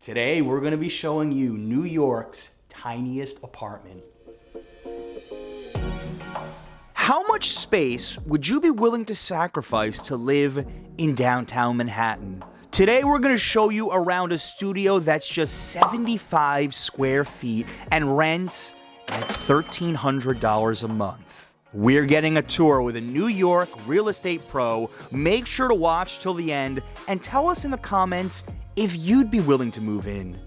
Today, we're gonna be showing you New York's tiniest apartment. How much space would you be willing to sacrifice to live in downtown Manhattan? Today, we're gonna show you around a studio that's just 75 square feet and rents at $1,300 a month. We're getting a tour with a New York real estate pro. Make sure to watch till the end and tell us in the comments if you'd be willing to move in.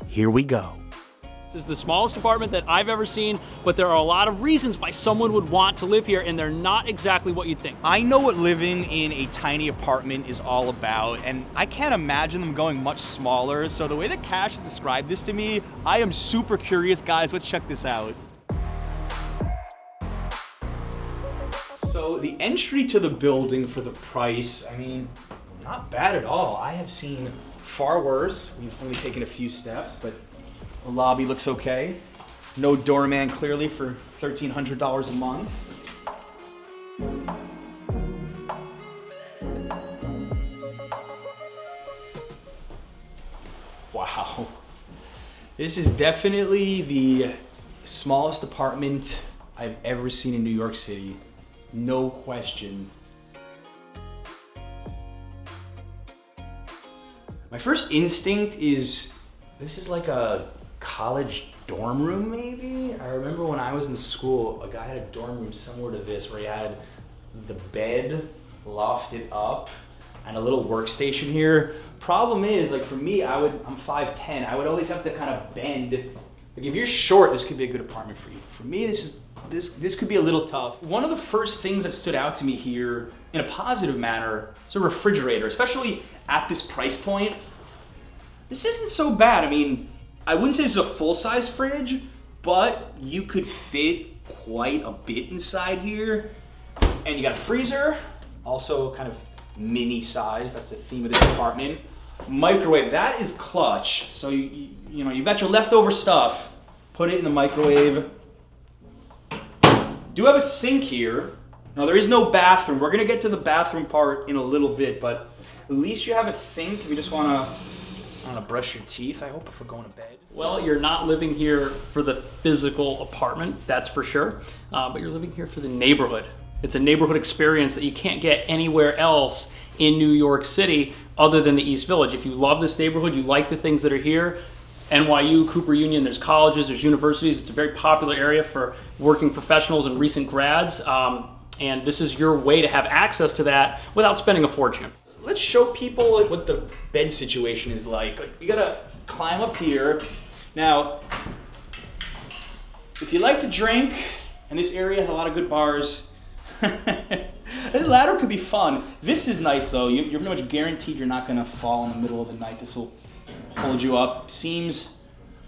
Here we go. This is the smallest apartment that I've ever seen, but there are a lot of reasons why someone would want to live here, and they're not exactly what you'd think. I know what living in a tiny apartment is all about, and I can't imagine them going much smaller. So the way that Cash has described this to me, I am super curious. Guys, let's check this out. So the entry to the building for the price, I mean, not bad at all. I have seen far worse. We've only taken a few steps, but the lobby looks okay. No doorman clearly for $1,300 a month. Wow. This is definitely the smallest apartment I've ever seen in New York City. No question. My first instinct is, this is like a college dorm room maybe? I remember when I was in school, a guy had a dorm room similar to this where he had the bed lofted up and a little workstation here. Problem is, like for me, I'm 5'10", I would always have to kind of bend. Like if you're short, this could be a good apartment for you. For me, this could be a little tough. One of the first things that stood out to me here in a positive manner is a refrigerator, especially at this price point. This isn't so bad. I mean, I wouldn't say this is a full-size fridge, but you could fit quite a bit inside here. And you got a freezer, also kind of mini size. That's the theme of this apartment. Microwave, that is clutch. So you know, you've got your leftover stuff, put it in the microwave. Do have a sink here. Now there is no bathroom. We're gonna get to the bathroom part in a little bit, but at least you have a sink if you just wanna, I don't know, brush your teeth, I hope, before going to bed. Well, you're not living here for the physical apartment, that's for sure, but you're living here for the neighborhood. It's a neighborhood experience that you can't get anywhere else in New York City other than the East Village. If you love this neighborhood, you like the things that are here, NYU, Cooper Union, there's colleges, there's universities. It's a very popular area for working professionals and recent grads. And this is your way to have access to that without spending a fortune. Let's show people what the bed situation is like. You gotta climb up here. Now, if you like to drink, and this area has a lot of good bars, the ladder could be fun. This is nice though. You're pretty much guaranteed you're not gonna fall in the middle of the night. This will hold you up. Seems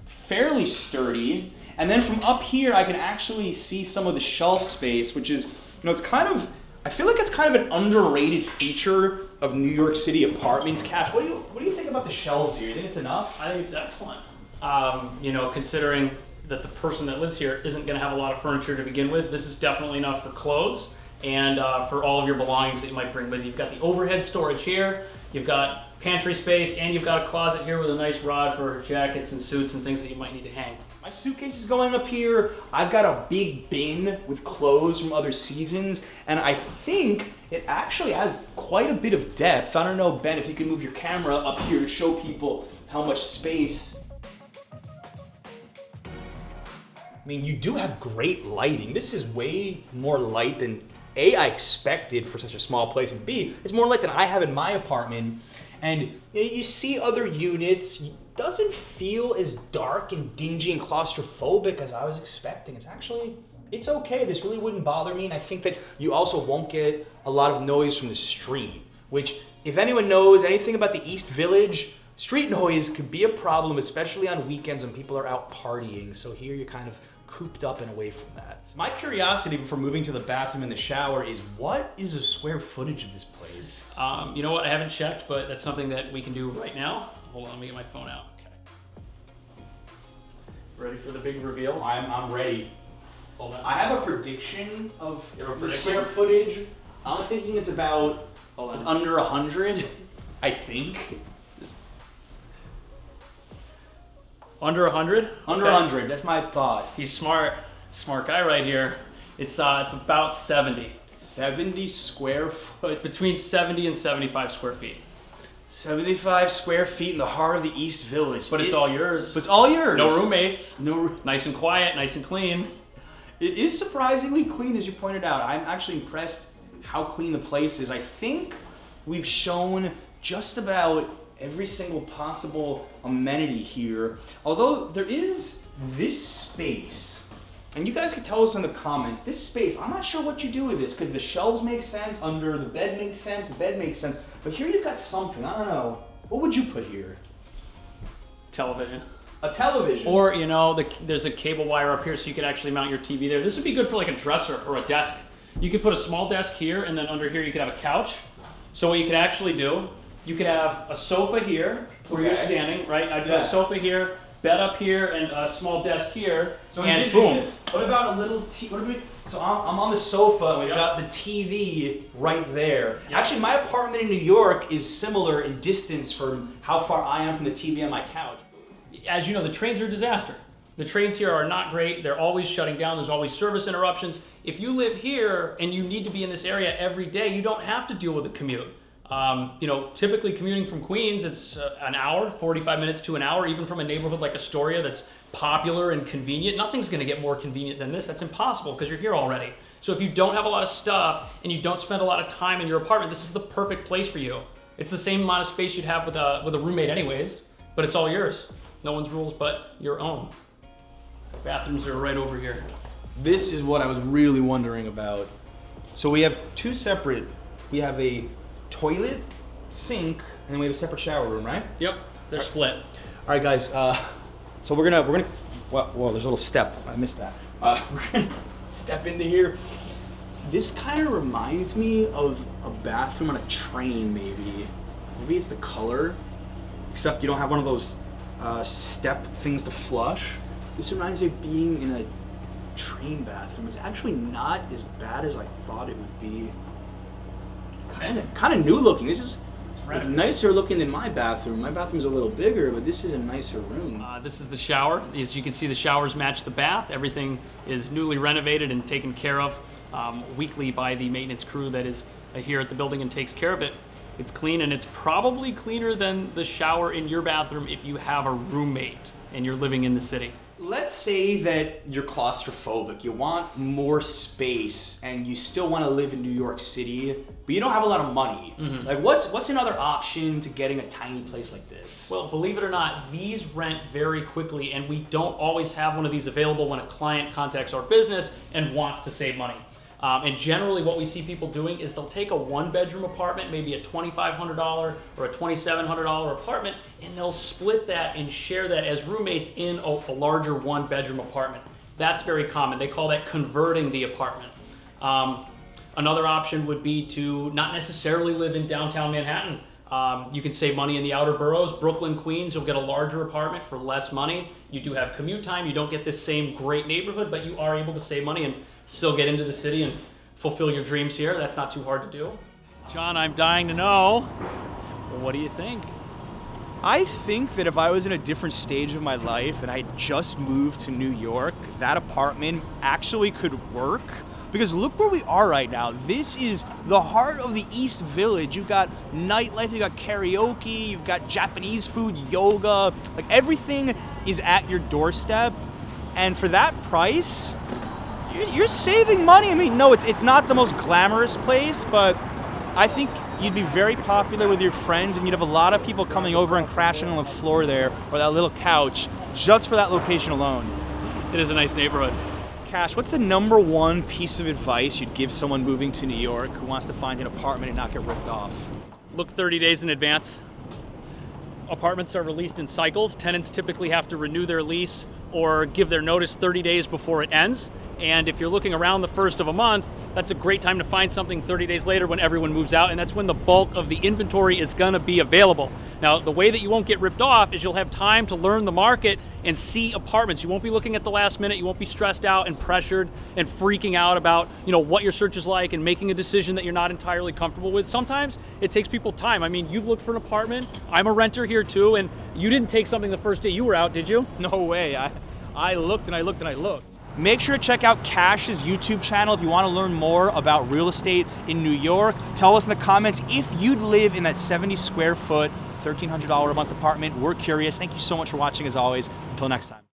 fairly sturdy. And then from up here, I can actually see some of the shelf space, which is, you know, it's kind of, I feel like it's kind of an underrated feature of New York City apartments. Cash, what do you think about the shelves here? You think it's enough? I think it's excellent. You know, considering that the person that lives here isn't gonna have a lot of furniture to begin with, this is definitely enough for clothes and for all of your belongings that you might bring. But you've got the overhead storage here, you've got pantry space, and you've got a closet here with a nice rod for jackets and suits and things that you might need to hang. My suitcase is going up here. I've got a big bin with clothes from other seasons, and I think it actually has quite a bit of depth. I don't know, Ben, if you can move your camera up here to show people how much space. I mean, you do have great lighting. This is way more light than A, I expected for such a small place, and B, it's more light than I have in my apartment. And you know, you see other units, it doesn't feel as dark and dingy and claustrophobic as I was expecting. It's okay. This really wouldn't bother me. And I think that you also won't get a lot of noise from the street, which if anyone knows anything about the East Village, street noise could be a problem, especially on weekends when people are out partying. So here you're kind of cooped up and away from that. My curiosity before moving to the bathroom and the shower is, what is the square footage of this place? You know what, I haven't checked, but that's something that we can do right now. Hold on, let me get my phone out. Okay. Ready for the big reveal? I'm ready. Hold on. I have a prediction of the square footage. I'm thinking it's about under 100, I think. Under 100? Under 100, that's my thought. He's smart guy right here. It's about 70. 70 square foot. Between 70 and 75 square feet. 75 square feet in the heart of the East Village. But it's all yours. But it's all yours. No roommates. No. Nice and quiet, nice and clean. It is surprisingly clean, as you pointed out. I'm actually impressed how clean the place is. I think we've shown just about every single possible amenity here. Although there is this space. And you guys can tell us in the comments, this space, I'm not sure what you do with this, because the shelves make sense, under the bed makes sense, the bed makes sense, but here you've got something, I don't know. What would you put here? Television. A television. Or, you know, there's a cable wire up here so you could actually mount your TV there. This would be good for like a dresser or a desk. You could put a small desk here, and then under here you could have a couch. So what you could actually do, you could have a sofa here where you're standing, right? I'd put a sofa here, bed up here, and a small desk here, so and boom. This. What about a little so I'm on the sofa, and we've got the TV right there. Yep. Actually, my apartment in New York is similar in distance from how far I am from the TV on my couch. As you know, the trains are a disaster. The trains here are not great. They're always shutting down. There's always service interruptions. If you live here and you need to be in this area every day, you don't have to deal with a commute. You know, typically commuting from Queens, it's an hour, 45 minutes to an hour, even from a neighborhood like Astoria that's popular and convenient. Nothing's gonna get more convenient than this. That's impossible because you're here already. So if you don't have a lot of stuff and you don't spend a lot of time in your apartment, this is the perfect place for you. It's the same amount of space you'd have with a roommate anyways, but it's all yours. No one's rules but your own. Bathrooms are right over here. This is what I was really wondering about. So we have two separate, we have a toilet, sink, and then we have a separate shower room, right? Yep, they're split. All right, guys. So we're gonna. Well, there's a little step. I missed that. We're gonna step into here. This kind of reminds me of a bathroom on a train, maybe. Maybe it's the color, except you don't have one of those step things to flush. This reminds me of being in a train bathroom. It's actually not as bad as I thought it would be. Kind of new looking. This is nicer looking than my bathroom. My bathroom's a little bigger, but this is a nicer room. This is the shower. As you can see, the showers match the bath. Everything is newly renovated and taken care of weekly by the maintenance crew that is here at the building and takes care of it. It's clean, and it's probably cleaner than the shower in your bathroom if you have a roommate and you're living in the city. Let's say that you're claustrophobic, you want more space, and you still want to live in New York City, but you don't have a lot of money. Mm-hmm. Like, what's another option to getting a tiny place like this? Well, believe it or not, these rent very quickly, and we don't always have one of these available when a client contacts our business and wants to save money. And generally what we see people doing is they'll take a one-bedroom apartment, maybe a $2,500 or a $2,700 apartment, and they'll split that and share that as roommates in a larger one-bedroom apartment. That's very common. They call that converting the apartment. Another option would be to not necessarily live in downtown Manhattan. You can save money in the outer boroughs. Brooklyn, Queens, you'll get a larger apartment for less money. You do have commute time. You don't get this same great neighborhood, but you are able to save money and still get into the city and fulfill your dreams here. That's not too hard to do. John, I'm dying to know, what do you think? I think that if I was in a different stage of my life and I had just moved to New York, that apartment actually could work. Because look where we are right now. This is the heart of the East Village. You've got nightlife, you've got karaoke, you've got Japanese food, yoga. Like, everything is at your doorstep. And for that price, you're saving money. I mean, no, it's not the most glamorous place, but I think you'd be very popular with your friends, and you'd have a lot of people coming over and crashing on the floor there, or that little couch, just for that location alone. It is a nice neighborhood. Cash, what's the number one piece of advice you'd give someone moving to New York who wants to find an apartment and not get ripped off? Look 30 days in advance. Apartments are released in cycles. Tenants typically have to renew their lease or give their notice 30 days before it ends. And if you're looking around the first of a month, that's a great time to find something 30 days later when everyone moves out, and that's when the bulk of the inventory is gonna be available. Now, the way that you won't get ripped off is you'll have time to learn the market and see apartments. You won't be looking at the last minute. You won't be stressed out and pressured and freaking out about, what your search is like and making a decision that you're not entirely comfortable with. Sometimes it takes people time. I mean, you've looked for an apartment. I'm a renter here too, and You didn't take something the first day you were out, did you? No way. I looked and I looked and I looked. Make sure to check out Cash's YouTube channel if you want to learn more about real estate in New York. Tell us in the comments if you'd live in that 70 square foot, $1,300 a month apartment. We're curious. Thank you so much for watching as always. Until next time.